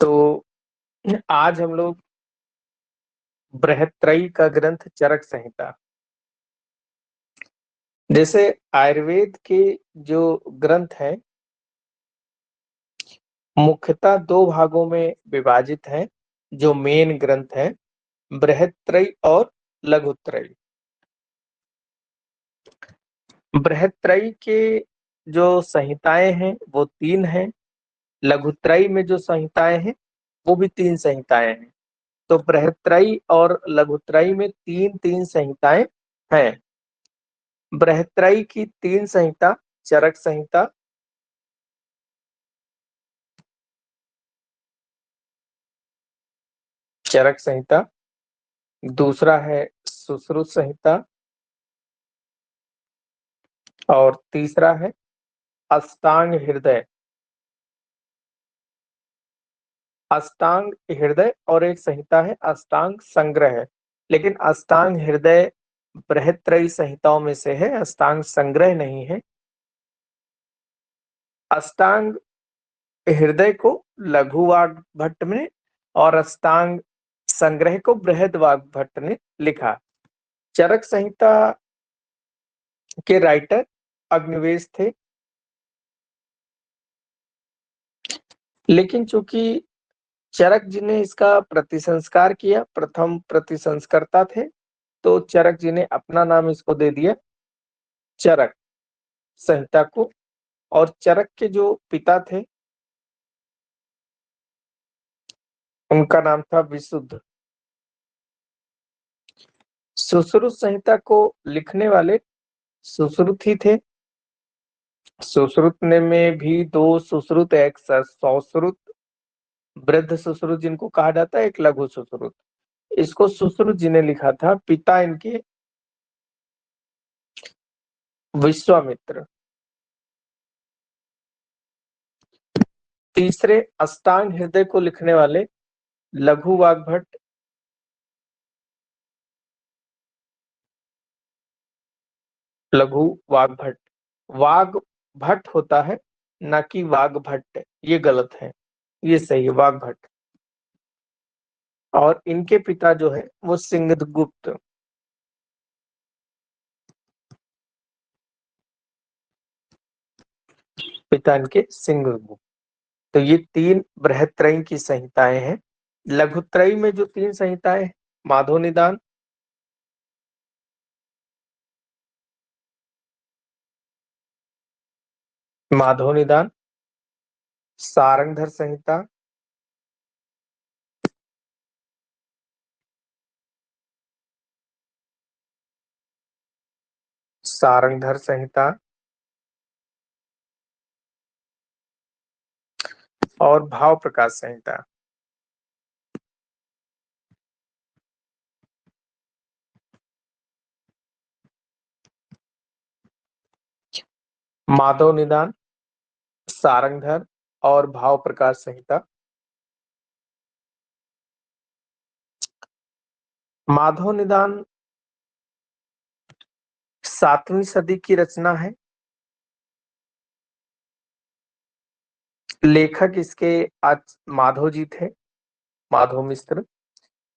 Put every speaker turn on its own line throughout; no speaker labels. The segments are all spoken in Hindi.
तो आज हम लोग बृहत्त्रयी का ग्रंथ चरक संहिता। जैसे आयुर्वेद के जो ग्रंथ हैं मुख्यतः दो भागों में विभाजित हैं, जो मेन ग्रंथ हैं, बृहत्त्रयी और लघुत्रयी। बृहत्त्रयी के जो संहिताएं हैं वो 3 हैं, लघुत्रयी में जो संहिताएं हैं वो भी 3 संहिताएं हैं। तो बृहत्त्रयी और लघुत्रयी में 3-3 संहिताएं हैं। बृहत्त्रयी की 3 संहिता चरक संहिता, चरक संहिता, दूसरा है सुश्रुत संहिता और तीसरा है अष्टांग हृदय। अष्टांग हृदय और एक संहिता है अष्टांग संग्रह, लेकिन अष्टांग हृदय बृहत्त्रयी संहिताओं में से है, अष्टांग संग्रह नहीं है। अष्टांग हृदय को लघु वाग्भट्ट ने और अष्टांग संग्रह को बृहद वाग्भट्ट ने लिखा। चरक संहिता के राइटर अग्निवेश थे, लेकिन चूंकि चरक जी ने इसका प्रतिसंस्कार किया, प्रथम प्रतिसंस्कर्ता थे, तो चरक जी ने अपना नाम इसको दे दिया चरक संहिता को। और चरक के जो पिता थे उनका नाम था विशुद्ध। सुश्रुत संहिता को लिखने वाले सुश्रुत ही थे। सुश्रुत ने में भी 2 सुश्रुत, एक सश्रुत, वृद्ध सुश्रुत जिनको कहा जाता है, एक लघु सुश्रुत। इसको सुश्रुत जी ने लिखा था, पिता इनके विश्वामित्र। तीसरे अष्टांग हृदय को लिखने वाले लघु वाग्भट, लघु वाग्भट। वाग्भट होता है ना कि वाग्भट, ये गलत है, ये सही है वाग्भट। और इनके पिता जो है वो सिंहगुप्त। पिता इनके सिंहगुप्त। तो ये 3 बृहत्त्रयी की संहिताएं हैं। लघुत्रयी में जो 3 संहिताएं हैं, माधव निदान, माधव निदान, सारंगधर संहिता, सारंगधर संहिता और भाव प्रकाश संहिता। माधव निदान, सारंगधर और भाव प्रकाश संहिता। माधव निदान 7वीं सदी की रचना है। लेखक इसके आज माधव जी थे, माधव मिश्र,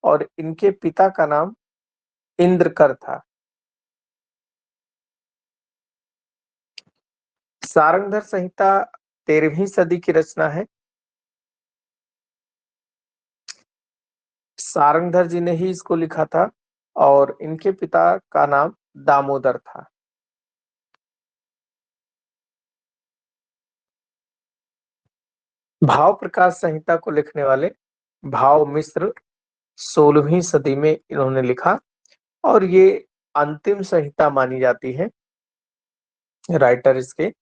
और इनके पिता का नाम इंद्रकर था। सारंगधर संहिता 13वीं सदी की रचना है। सारंगधर जी ने ही इसको लिखा था और इनके पिता का नाम दामोदर था। भाव प्रकाश संहिता को लिखने वाले भाव मिश्र 16वीं सदी में इन्होंने लिखा और ये अंतिम संहिता मानी जाती है। राइटर इसके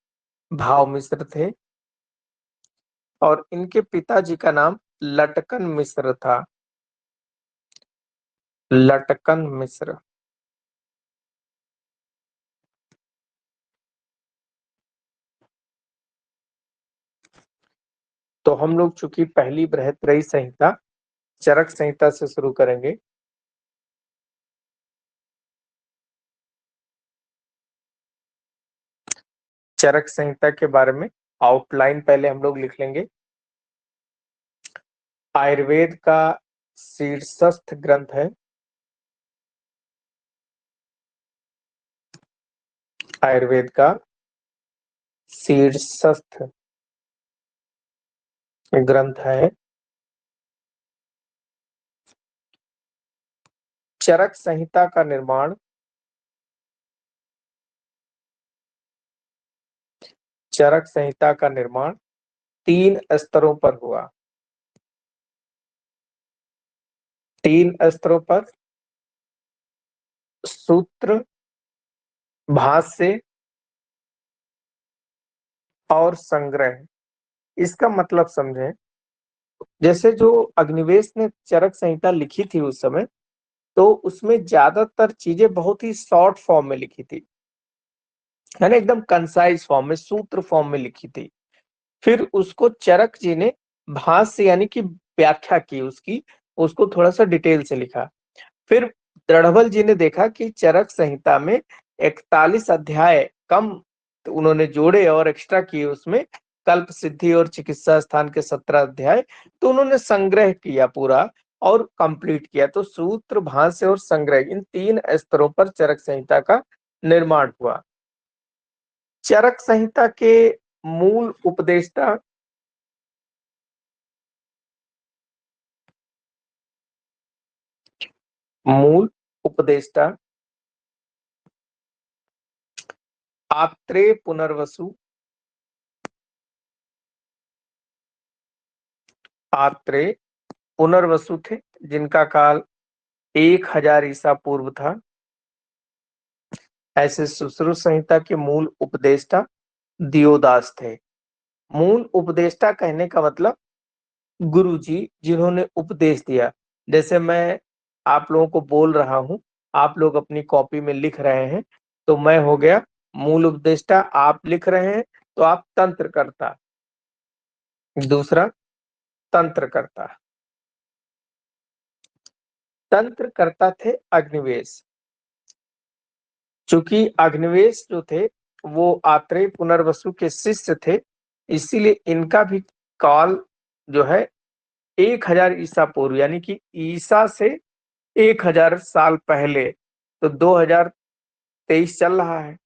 भाव मिश्र थे और इनके पिताजी का नाम लटकन मिश्र था। लटकन मिश्र। तो हम लोग चूंकि पहली बृहत्त्रयी संहिता चरक संहिता से शुरू करेंगे। चरक संहिता के बारे में आउटलाइन पहले हम लोग लिख लेंगे। आयुर्वेद का शीर्षस्थ ग्रंथ है। आयुर्वेद का शीर्षस्थ ग्रंथ है। चरक संहिता का निर्माण चरक संहिता का निर्माण 3 स्तरों पर हुआ। 3 स्तरों पर: सूत्र, भाष्य और संग्रह। इसका मतलब समझें। जैसे जो अग्निवेश ने चरक संहिता लिखी थी उस समय, तो उसमें ज्यादातर चीजें बहुत ही शॉर्ट फॉर्म में लिखी थी, है ना, एकदम कंसाइज फॉर्म में, सूत्र फॉर्म में लिखी थी। फिर उसको चरक जी ने भाष्य यानी कि व्याख्या की उसकी, उसको थोड़ा सा डिटेल से लिखा। फिर दृढ़बल जी ने देखा कि चरक संहिता में 41 अध्याय कम तो उन्होंने जोड़े और एक्स्ट्रा किए उसमें, कल्प सिद्धि और चिकित्सा स्थान के 17 अध्याय, तो उन्होंने संग्रह किया पूरा और कंप्लीट किया। तो सूत्र, भाष्य और संग्रह, इन 3 स्तरों पर चरक संहिता का निर्माण हुआ। चरक संहिता के मूल उपदेष्टा मूल उपदेष्टा आत्रेय पुनर्वसु आत्रेय पुनर्वसु थे, जिनका काल 1000 ईसा पूर्व था। ऐसे सुश्रुत संहिता के मूल उपदेष्टा दियोदास थे। मूल उपदेष्टा कहने का मतलब गुरु जी, जिन्होंने उपदेश दिया। जैसे मैं आप लोगों को बोल रहा हूं, आप लोग अपनी कॉपी में लिख रहे हैं, तो मैं हो गया मूल उपदेष्टा। आप लिख रहे हैं तो आप तंत्रकर्ता। दूसरा, तंत्रकर्ता। तंत्रकर्ता थे अग्निवेश। चूंकि अग्निवेश जो थे वो आत्रेय पुनर्वसु के शिष्य थे, इसीलिए इनका भी काल जो है 1000 ईसा पूर्व, यानी कि ईसा से 1000 साल पहले। तो 2023 चल रहा है,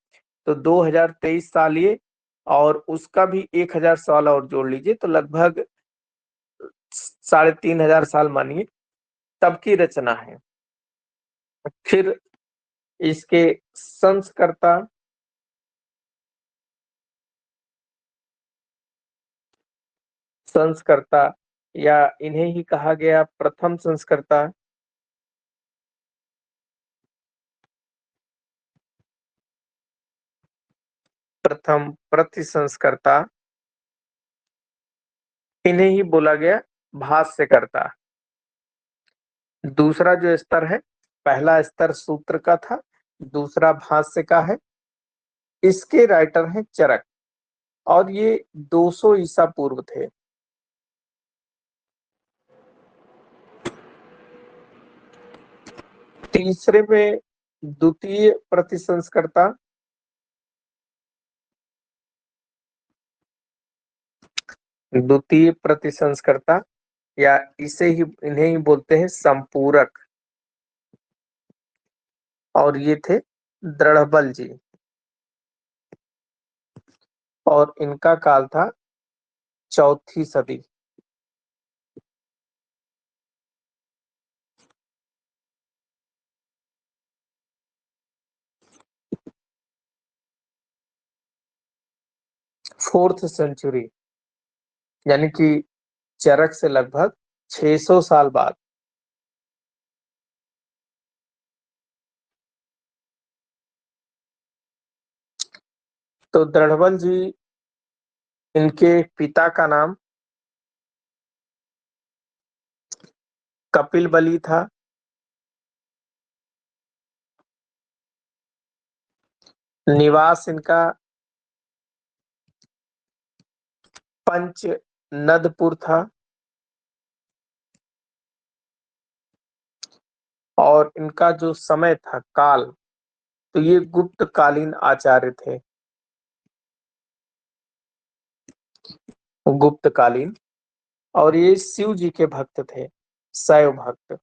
तो 2023 साल ये, और उसका भी 1000 साल और जोड़ लीजिए, तो लगभग 3500 साल मानिए, तब की रचना है। फिर इसके संस्कर्ता संस्कर्ता या इन्हें ही कहा गया प्रथम संस्कर्ता, प्रथम प्रतिसंस्कर्ता, इन्हें ही बोला गया भाष्यकर्ता। दूसरा जो स्तर है, पहला स्तर सूत्र का था, दूसरा भाष्य का है। इसके राइटर हैं चरक, और ये 200 ईसा पूर्व थे। तीसरे में द्वितीय प्रतिसंस्कर्ता, द्वितीय प्रतिसंस्कर्ता या इसे ही इन्हें ही बोलते हैं संपूरक, और ये थे दृढ़बल जी, और इनका काल था 4वीं सदी। फोर्थ सेंचुरी, यानी कि चरक से लगभग 600 साल बाद। तो दृढ़बल जी, इनके पिता का नाम कपिल बली था। निवास इनका पंचनदपुर था, और इनका जो समय था, काल, तो ये गुप्तकालीन आचार्य थे। गुप्तकालीन और ये शिव जी के भक्त थे, शैव भक्त।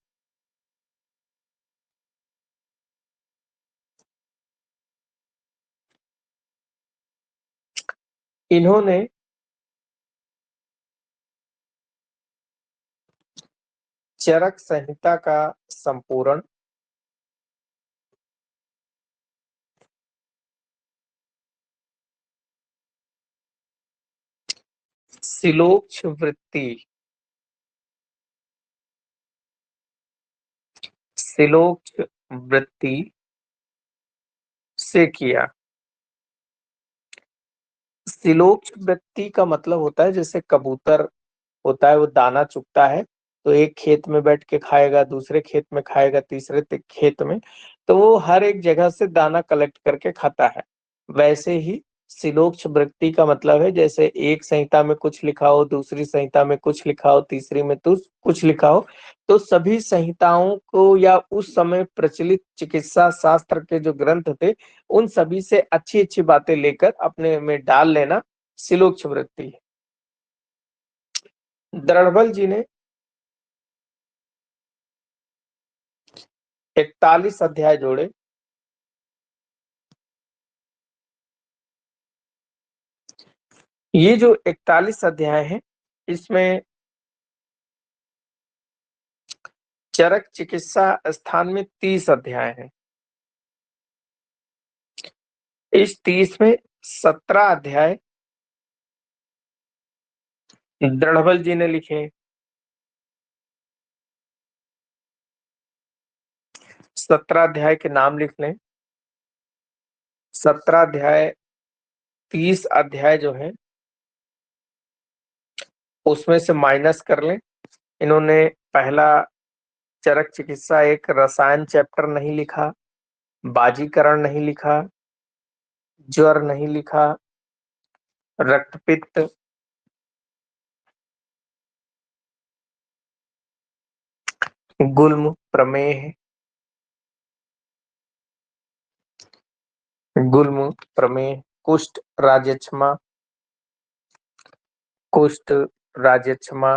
इन्होंने चरक संहिता का संपूर्ण शिलोक्ष वृत्ति शिलोक्ष वृत्ति से किया। शिलोक्ष वृत्ति का मतलब होता है जैसे कबूतर होता है, वो दाना चुगता है तो एक खेत में बैठ के खाएगा, दूसरे खेत में खाएगा, तीसरे खेत में, तो वो हर एक जगह से दाना कलेक्ट करके खाता है। वैसे ही शिलोक्ष वृत्ति का मतलब है जैसे एक संहिता में कुछ लिखा हो, दूसरी संहिता में कुछ लिखा हो, तीसरी में तो कुछ लिखा हो, तो सभी संहिताओं को या उस समय प्रचलित चिकित्सा शास्त्र के जो ग्रंथ थे उन सभी से अच्छी अच्छी बातें लेकर अपने में डाल लेना शिलोक्ष वृत्ति है। द्रढ़बल जी ने 41 अध्याय जोड़े। ये जो 41 अध्याय है इसमें चरक चिकित्सा स्थान में 30 अध्याय है। इस 30 में 17 अध्याय द्रढ़बल जी ने लिखे। 17 अध्याय के नाम लिख लें। 17 अध्याय 30 अध्याय जो है उसमें से माइनस कर लें। इन्होंने पहला चरक चिकित्सा एक रसायन चैप्टर नहीं लिखा, बाजीकरण नहीं लिखा, ज्वर नहीं लिखा, रक्तपित्त, गुल्म प्रमेह, गुल्म प्रमेह, कुष्ठ राज्यक्षमा, कुष्ठ राज्यक्षमा,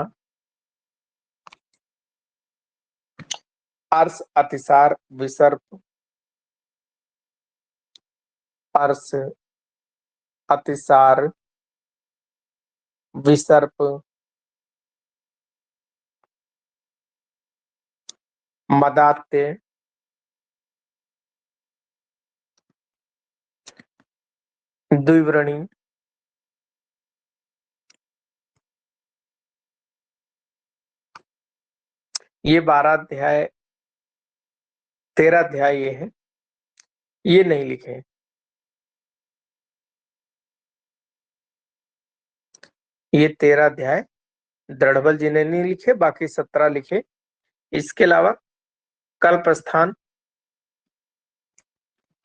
अर्श अतिसार विसर्प, अर्श अतिसार विसर्प, मदात्य, द्विव्रणी, ये 12 अध्याय 13 अध्याय ये है, ये नहीं लिखे। ये 13 अध्याय द्रढ़बल जी ने नहीं लिखे, बाकी 17 लिखे। इसके अलावा कल्प स्थान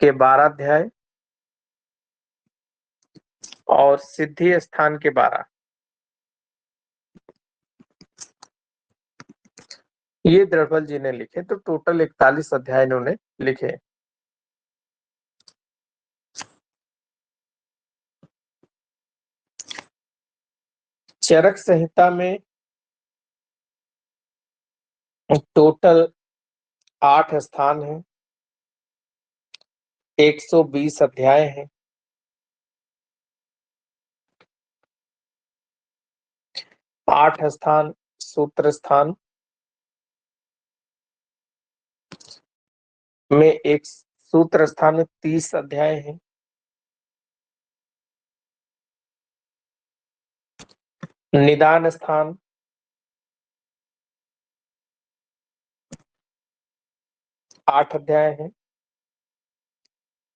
के 12 अध्याय और सिद्धि स्थान के 12, ये द्रढ़बल जी ने लिखे। तो टोटल 41 अध्याय इन्होंने लिखे। चरक संहिता में टोटल 8 स्थान है, 120 अध्याय है। 8 स्थान सूत्र स्थान में, एक सूत्र स्थान में 30 अध्याय है। निदान स्थान 8 अध्याय है।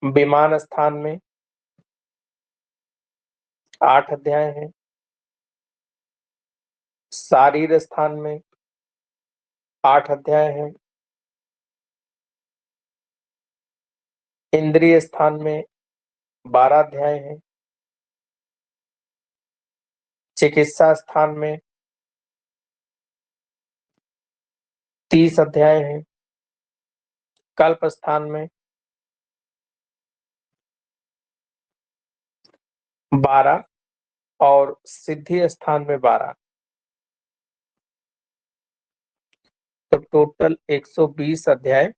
विमान स्थान में 8 अध्याय है। शारीर स्थान में 8 अध्याय है। इंद्रिय स्थान में 12 अध्याय है। चिकित्सा स्थान में 30 अध्याय है। कल्प स्थान में 12 और सिद्धि स्थान में 12। टोटल 120 अध्याय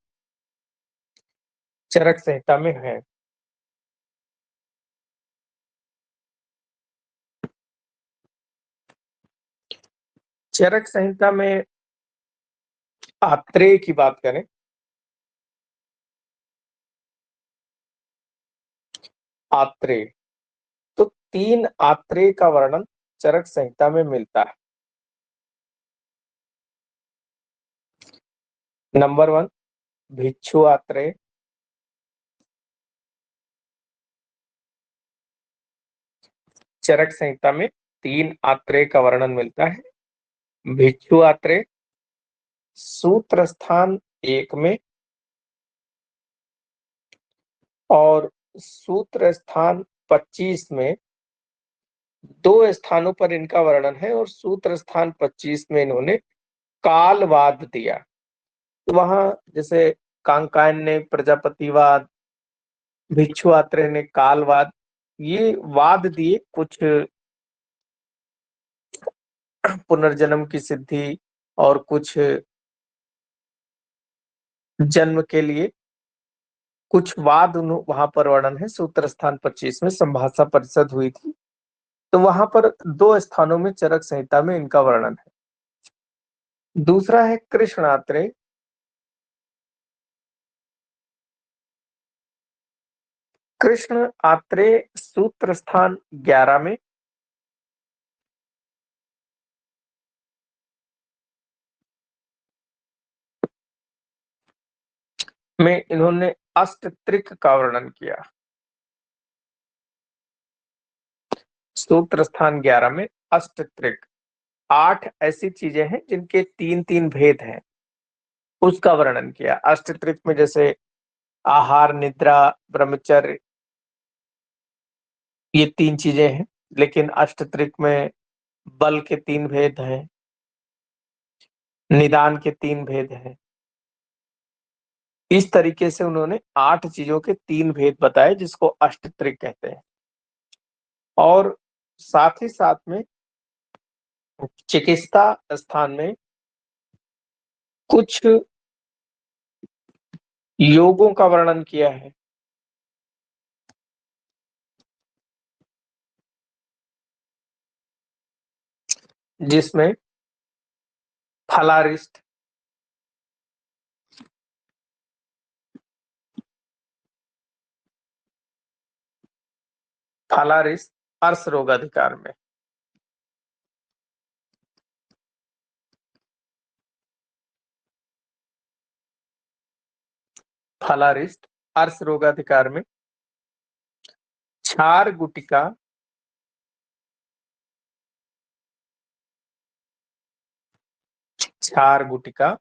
चरक संहिता में है। चरक संहिता में आत्रेय की बात करें, आत्रेय, तो 3 आत्रेय का वर्णन चरक संहिता में मिलता है। नंबर 1 भिक्षु आत्रेय, चरक संहिता में 3 आत्रेय का वर्णन मिलता है। भिक्षु आत्रेय सूत्र स्थान 1 में और सूत्र स्थान 25 में, 2 स्थानों पर इनका वर्णन है और सूत्र स्थान 25 में इन्होंने कालवाद दिया। तो वहां जैसे कांकायन ने प्रजापतिवाद, भिक्षु आत्रेय ने कालवाद, ये वाद दिए कुछ पुनर्जन्म की सिद्धि और कुछ जन्म के लिए कुछ वाद वहां पर वर्णन है। सूत्र स्थान 25 में संभाषा परिषद हुई थी, तो वहां पर 2 स्थानों में चरक संहिता में इनका वर्णन है। दूसरा है कृष्ण आत्रेय, कृष्ण आत्रेय सूत्र स्थान 11 में इन्होंने अष्टत्रिक का वर्णन किया। सूत्र स्थान 11 में अष्टत्रिक, 8 ऐसी चीजें हैं जिनके 3-3 भेद हैं, उसका वर्णन किया। अष्टत्रिक में जैसे आहार, निद्रा, ब्रह्मचर्य, ये 3 चीजें हैं। लेकिन अष्टत्रिक में बल के 3 भेद हैं, निदान के 3 भेद हैं। इस तरीके से उन्होंने 8 चीजों के 3 भेद बताए, जिसको अष्टत्रिक कहते हैं। और साथ ही साथ में चिकित्सा स्थान में कुछ योगों का वर्णन किया है, जिसमें फलारिष्ट, फलारिष्ट अर्श रोग अधिकार में, फलारिष्ट अर्श रोगाधिकार में, क्षार गुटिका, क्षार गुटिका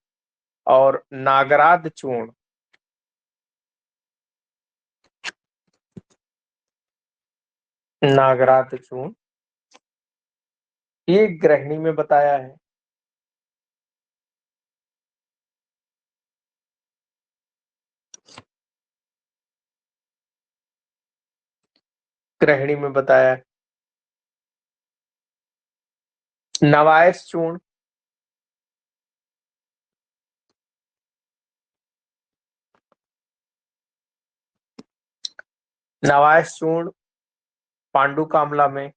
और नागराध चूर्ण, नागराध चूर्ण ये गृहिणी में बताया है। गृहिणी में बताया है। नवायस चूर्ण, नवायस चूर्ण पांडु कामला में,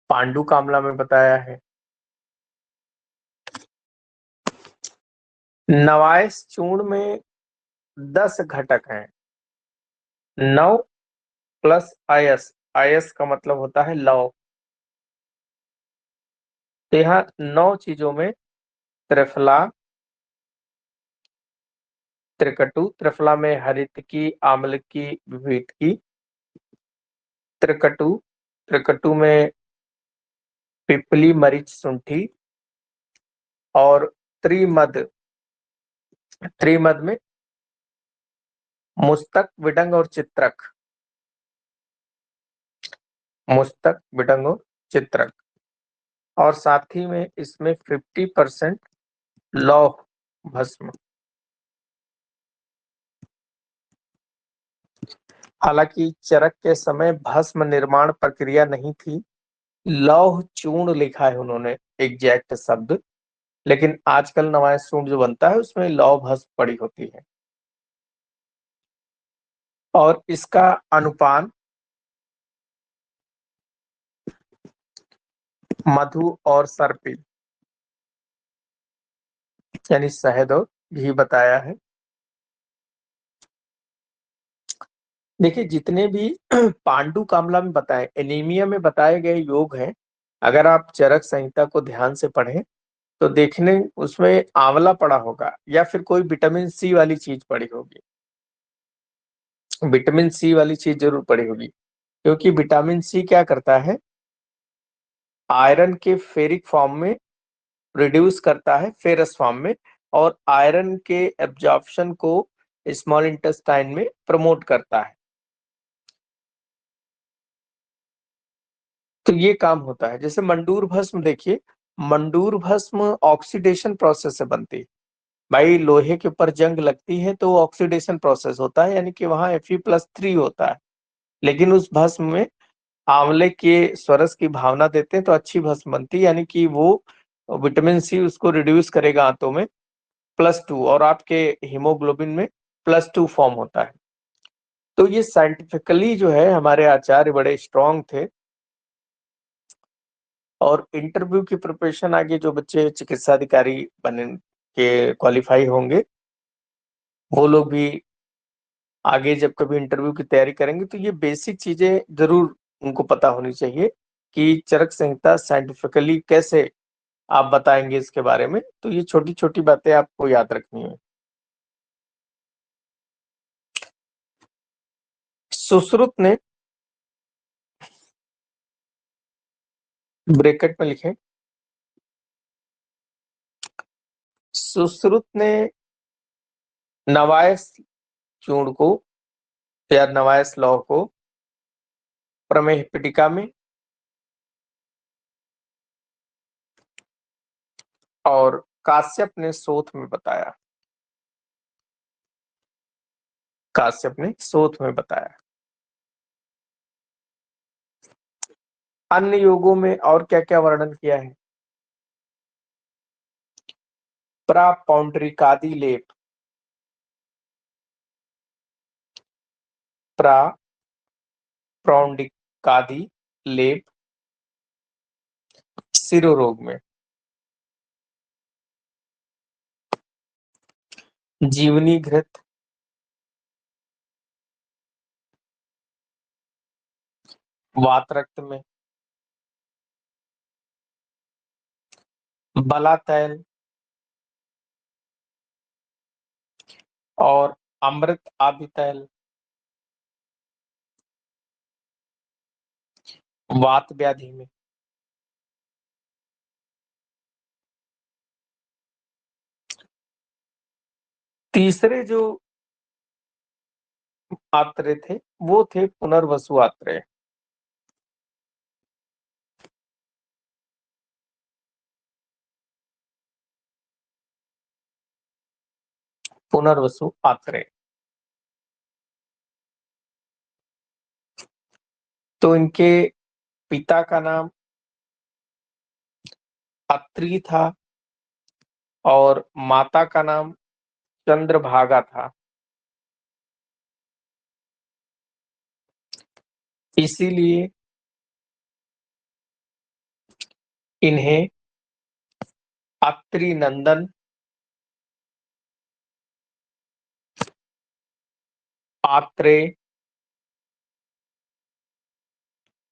पांडु कामला में बताया है। नवायस चूर्ण में 10 घटक हैं, 9 प्लस अयस, अयस का मतलब होता है लौ। तो यहाँ 9 चीजों में त्रिफला, त्रिकटु, त्रिफला में हरित की, आम्ल की, विभीत की, त्रिकटु, त्रिकटु में पिपली, मरीच, शुंठी, और त्रिमद, त्रिमद में मुस्तक, विडंग और चित्रक, मुस्तक, विडंग और चित्रक। और साथ ही में इसमें 50% लौह भस्म। हालांकि चरक के समय भस्म निर्माण प्रक्रिया नहीं थी, लौह चूर्ण लिखा है उन्होंने एग्जैक्ट शब्द, लेकिन आजकल नवाया चूर्ण जो बनता है उसमें लौह भस्म पड़ी होती है। और इसका अनुपान मधु और सर्पिल यानी शहद और घी बताया है। देखिए जितने भी पांडु कामला में बताए, एनीमिया में बताए गए योग हैं, अगर आप चरक संहिता को ध्यान से पढ़ें तो देखने उसमें आंवला पड़ा होगा या फिर कोई विटामिन सी वाली चीज पड़ी होगी। विटामिन सी वाली चीज जरूर पड़ी होगी, क्योंकि विटामिन सी क्या करता है, आयरन के फेरिक फॉर्म में रिड्यूस करता है फेरस फॉर्म में, और आयरन के एब्जॉर्प्शन को स्मॉल इंटेस्टाइन में प्रमोट करता है। तो ये काम होता है। जैसे मंडूर भस्म देखिए, मंडूर भस्म ऑक्सीडेशन प्रोसेस से बनती है। भाई लोहे के ऊपर जंग लगती है तो ऑक्सीडेशन प्रोसेस होता है, यानी कि वहां Fe+3 होता है। लेकिन उस भस्म में आंवले के स्वरस की भावना देते हैं तो अच्छी भस्म बनती है, यानी कि वो विटामिन सी उसको रिड्यूस करेगा आंतों में, +2, और आपके हीमोग्लोबिन में +2 फॉर्म होता है। तो ये साइंटिफिकली जो है हमारे आचार्य बड़े स्ट्रांग थे। और इंटरव्यू की प्रिपरेशन आगे जो बच्चे चिकित्सा अधिकारी बने के क्वालिफाई होंगे, वो लोग भी आगे जब कभी इंटरव्यू की तैयारी करेंगे तो ये बेसिक चीजें जरूर उनको पता होनी चाहिए कि चरक संहिता साइंटिफिकली कैसे आप बताएंगे इसके बारे में। तो ये छोटी छोटी बातें आपको याद रखनी है। सुश्रुत ने, ब्रैकेट में लिखे, सुश्रुत ने नवायस चूर्ण को या नवायस लौह को प्रमेह पिटिका में और काश्यप ने शोथ में बताया। काश्यप ने शोथ में बताया। अन्य योगों में और क्या क्या वर्णन किया है? प्रापौंड्रिकादि लेप, प्रापौंड्रिकादि लेप शिरोरोग में, जीवनी घृत, वात रक्त में, बला तैल और अमृत आदि तैल वात व्याधि में। तीसरे जो आत्रे थे वो थे पुनर्वसु आत्रे। पुनर्वसु आत्रे, तो इनके पिता का नाम अत्रि था और माता का नाम चंद्रभागा था, इसीलिए इन्हें अत्रि नंदन, आत्रेय,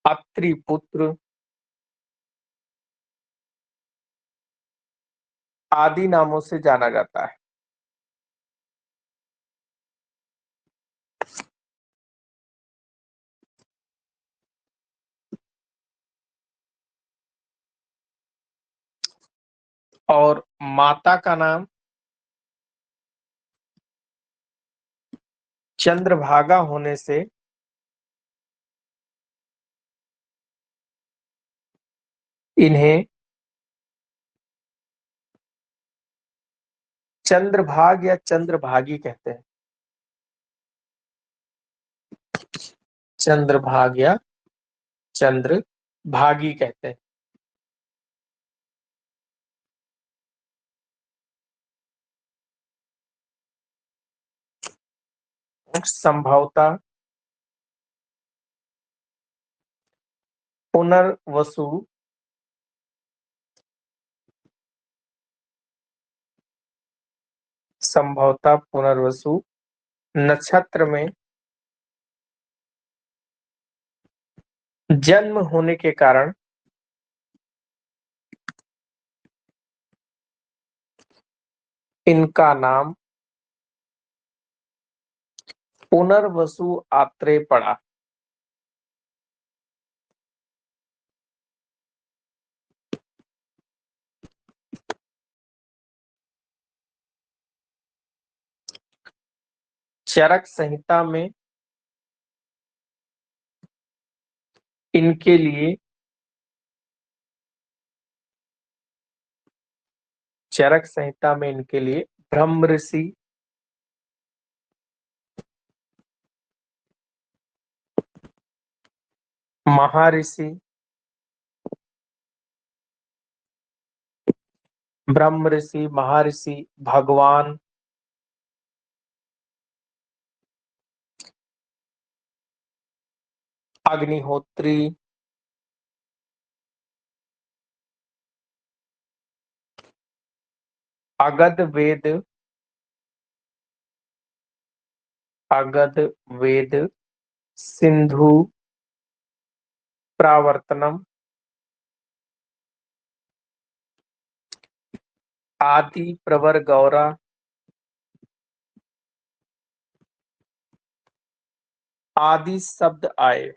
अत्रि पुत्र आदि नामों से जाना जाता है। और माता का नाम चंद्रभागा होने से इन्हें चंद्रभाग या चंद्रभागी कहते हैं। चंद्रभाग या चंद्र भागी कहते हैं। संभवतः पुनर्वसु, संभवतः पुनर्वसु नक्षत्र में जन्म होने के कारण इनका नाम पुनर्वसु आत्रेय पड़ा। चरक संहिता में इनके लिए चरक संहिता में इनके लिए ब्रह्म ऋषि, महर्षि, ब्रह्म ऋषि, महर्षि, भगवान, अग्निहोत्री, अगध वेद, अगध वेद, सिंधु प्रावर्तनम, आदि प्रवर गौरा, आदि शब्द आए।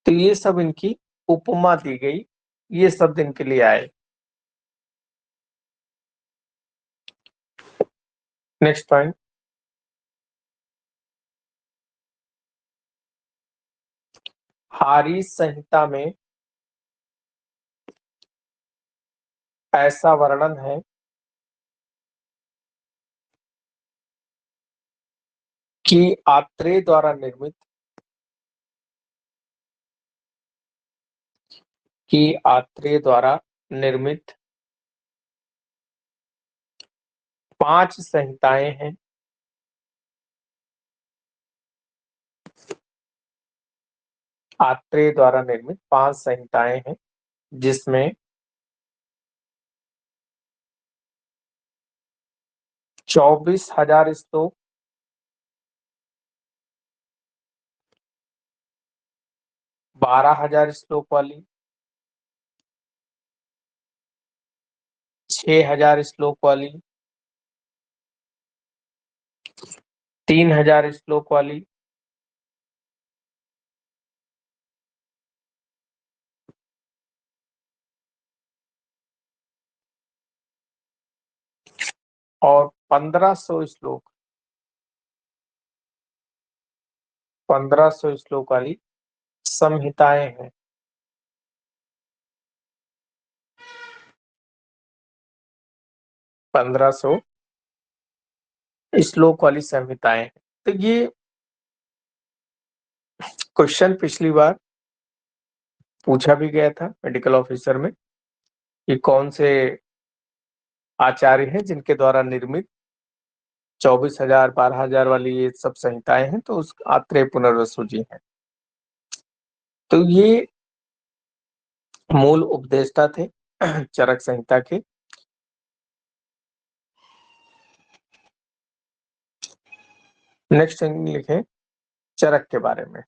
तो ये सब इनकी उपमा दी गई, ये शब्द इनके लिए आए। नेक्स्ट पॉइंट, हारी संहिता में ऐसा वर्णन है कि आत्रेय द्वारा निर्मित, कि आत्रेय द्वारा निर्मित 5 संहिताएं हैं। आत्रेय द्वारा निर्मित 5 संहिताएं हैं, जिसमें 24,000 श्लोक, 12,000 श्लोक वाली, 6,000 श्लोक वाली, 3,000 श्लोक वाली, और 1500 श्लोक, 1500 श्लोक वाली संहिताएं हैं। 1500 श्लोक वाली संहिताएं हैं। तो ये क्वेश्चन पिछली बार पूछा भी गया था मेडिकल ऑफिसर में कि कौन से आचार्य हैं जिनके द्वारा निर्मित 24,000 12,000 वाली ये सब संहिताएं हैं, तो उस आत्रेय पुनर्वसु जी हैं। तो ये मूल उपदेष्टा थे चरक संहिता के। नेक्स्ट लिखे चरक के बारे में।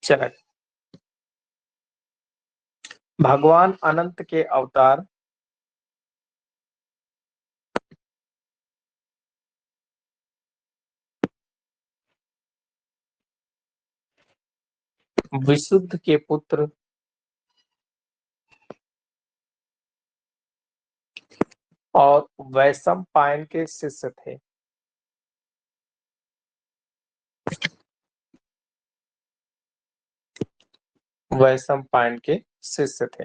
चरक, भगवान अनंत के अवतार, विशुद्ध के पुत्र, और वैशंपायन के शिष्य थे। वैशंपायन के शिष्य थे।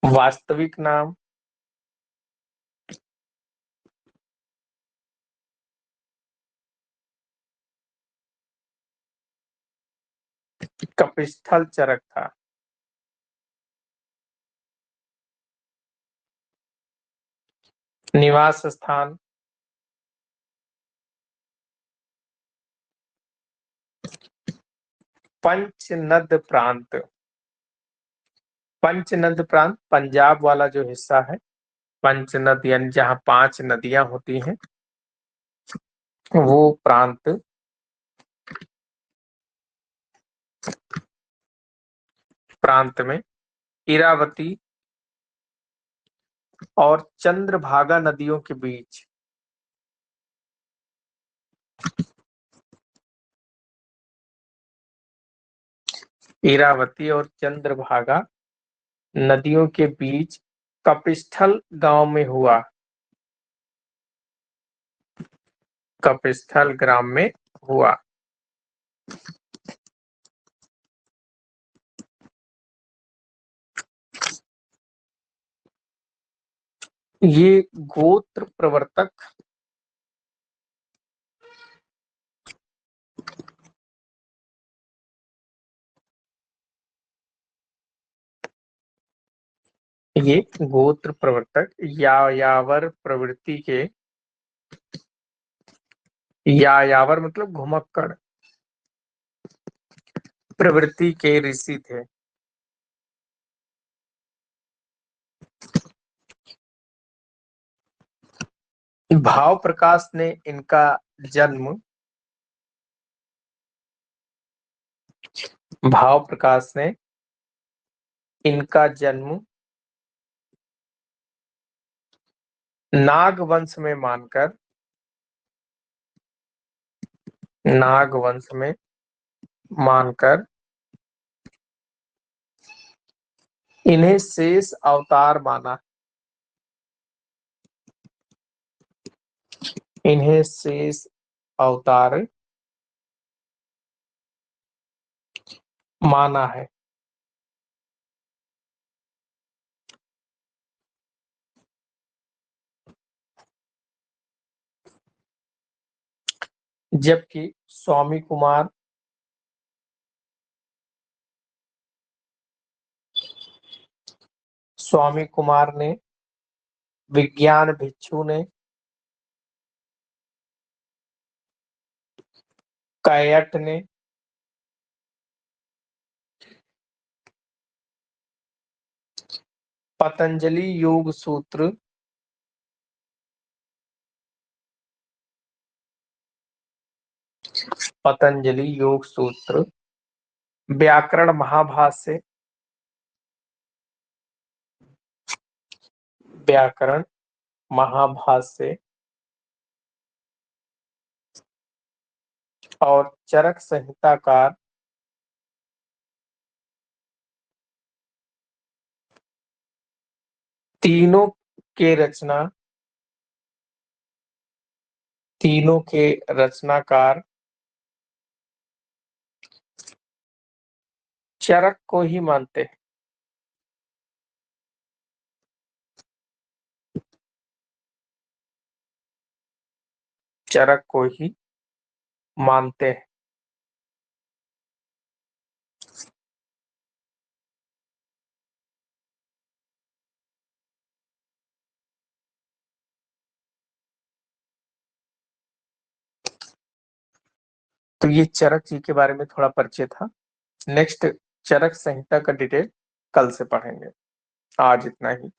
वास्तविक नाम कपिस्थल चरक था। निवास स्थान पंचनद प्रांत। पंचनद प्रांत पंजाब वाला जो हिस्सा है, पंचनद यानी जहाँ 5 नदियां होती हैं, वो प्रांत में इरावती और चंद्रभागा नदियों के बीच इरावती और चंद्रभागा नदियों के बीच कपिस्थल गांव में हुआ। कपिस्थल ग्राम में हुआ। ये गोत्र प्रवर्तक यायावर प्रवृत्ति के, यायावर मतलब घुमक्कड़ प्रवृत्ति के ऋषि थे। भाव प्रकाश ने इनका जन्म भाव प्रकाश ने इनका जन्म नागवंश में मानकर इन्हें शेष अवतार माना। इन्हें शेष अवतार माना है। जबकि स्वामी कुमार ने, विज्ञान भिक्षु ने, कैयट ने, पतंजलि योग सूत्र, व्याकरण महाभाष्य, और चरक संहिताकार तीनों के रचनाकार चरक को ही मानते हैं। चरक को ही मानते हैं। तो ये चरक जी के बारे में थोड़ा परिचय था। नेक्स्ट चरक संहिता का डिटेल कल से पढ़ेंगे। आज इतना ही।